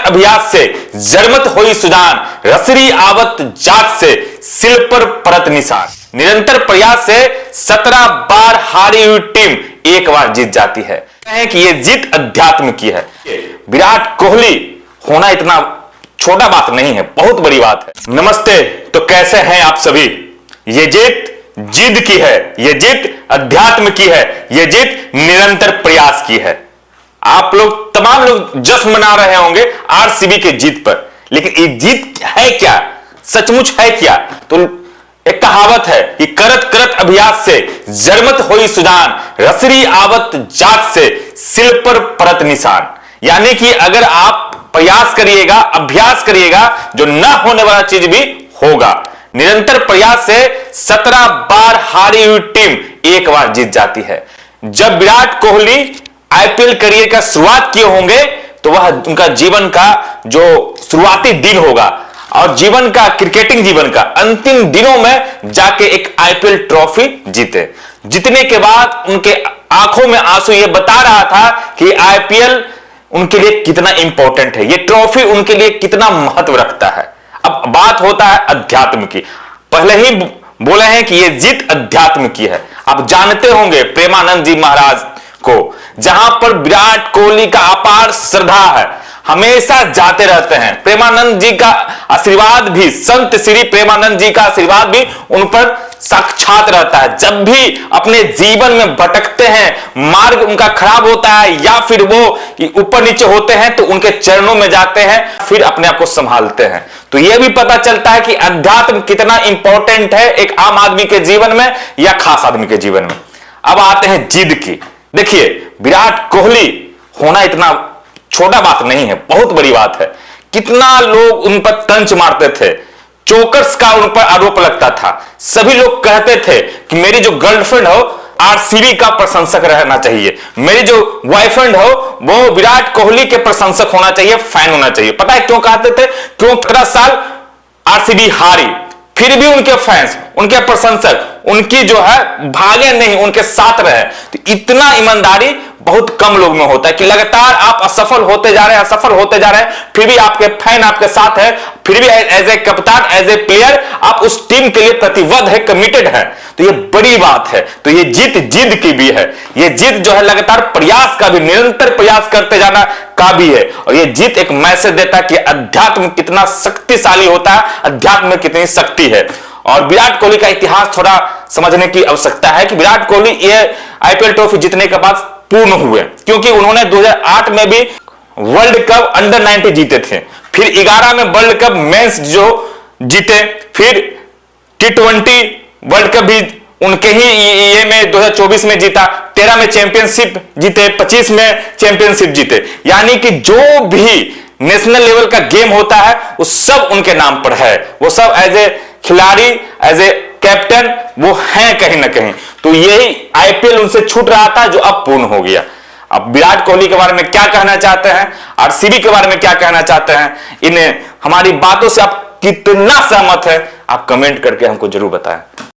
अभ्यास से जरमत होई सुजान, रसरी आवत जात से सिल पर परत निशान। निरंतर प्रयास से 17 बार हारी हुई टीम एक बार जीत जाती है कि ये जीत अध्यात्म की है। विराट कोहली होना इतना छोटा बात नहीं है, बहुत बड़ी बात है। नमस्ते, तो कैसे हैं आप सभी। ये जीत जिद की है, ये जीत अध्यात्म की है, ये जीत निरंतर प्रयास की है। आप लोग तमाम लोग जश्न मना रहे होंगे आरसीबी के जीत पर, लेकिन ये जीत है क्या, सचमुच है क्या? तो एक कहावत है कि करत करत अभ्यास से जरमत होई सुजान, रसरी आवत जात से सिल पर परत निशान। यानी कि अगर आप प्रयास करिएगा, अभ्यास करिएगा, जो ना होने वाला चीज भी होगा। निरंतर प्रयास से 17 बार हारी हुई टीम एक बार जीत जाती है। जब विराट कोहली आईपीएल करियर का शुरुआत किए होंगे तो वह उनका जीवन का जो शुरुआती दिन होगा और जीवन का, क्रिकेटिंग जीवन का अंतिम दिनों में जाके एक आईपीएल ट्रॉफी जीते। जीतने के बाद उनके आंखों में आंसू ये बता रहा था कि आईपीएल उनके लिए कितना इंपॉर्टेंट है, ये ट्रॉफी उनके लिए कितना महत्व रखता है। अब बात होता है अध्यात्म की। पहले ही बोले हैं कि ये जीत अध्यात्म की है। आप जानते होंगे प्रेमानंद जी महाराज को, जहां पर विराट कोहली का अपार श्रद्धा है, हमेशा जाते रहते हैं। प्रेमानंद जी का आशीर्वाद भी, संत श्री प्रेमानंद जी का आशीर्वाद भी उन पर साक्षात रहता है। जब भी अपने जीवन में भटकते हैं, मार्ग उनका खराब होता है या फिर वो ऊपर नीचे होते हैं, तो उनके चरणों में जाते हैं, फिर अपने आप को संभालते हैं। तो यह भी पता चलता है कि अध्यात्म कितना इंपॉर्टेंट है एक आम आदमी के जीवन में या खास आदमी के जीवन में। अब आते हैं जिद की। देखिए, विराट कोहली होना इतना छोटा बात नहीं है, बहुत बड़ी बात है। कितना लोग उन पर तंच मारते थे, चोकर्स का उन पर आरोप लगता था। सभी लोग कहते थे कि मेरी जो गर्लफ्रेंड हो आरसीबी का प्रशंसक रहना चाहिए, मेरी जो बॉयफ्रेंड हो वो विराट कोहली के प्रशंसक होना चाहिए, फैन होना चाहिए। पता है क्यों कहते थे? क्यों 17 साल आरसीबी हारी, फिर भी उनके फैंस, उनके प्रशंसक उनकी जो है भागे नहीं, उनके साथ रहे। तो इतना ईमानदारी बहुत कम लोग में होता है कि लगातार आप असफल होते जा रहे हैं, असफल होते जा रहे हैं, फिर भी आपके फैन आपके साथ है, फिर भी एज ए कप्तान, एज ए प्लेयर आप उस टीम के लिए प्रतिबद्ध है, कमिटेड है। तो ये बड़ी बात है। तो ये जीत जिद की भी है, ये जीत जो है लगातार प्रयास का भी, निरंतर प्रयास करते जाना का भी है। और ये जीत एक मैसेज देता है कि अध्यात्म कितना शक्तिशाली होता है, अध्यात्म में कितनी शक्ति है। और विराट कोहली का इतिहास थोड़ा समझने की आवश्यकता है कि विराट कोहली ये आईपीएल ट्रॉफी जीतने के बाद पूर्ण हुए, क्योंकि उन्होंने 2008 में भी वर्ल्ड कप अंडर 19 जीते थे, फिर 11 में वर्ल्ड कप मेंस जो जीते, फिर T20 वर्ल्ड कप भी उनके ही ये में 2024 में जीता, 13 में चैंपियनशिप जीते, 25 में चैंपियनशिप जीते। यानी कि जो भी नेशनल लेवल का गेम होता है वो सब उनके नाम पर है, वो सब एज ए खिलाड़ी, एज ए कैप्टन वो हैं कहीं ना कहीं। तो यही आईपीएल उनसे छूट रहा था जो अब पूर्ण हो गया। अब विराट कोहली के बारे में क्या कहना चाहते हैं, आरसीबी के बारे में क्या कहना चाहते हैं, इन हमारी बातों से आप कितना सहमत है, आप कमेंट करके हमको जरूर बताएं।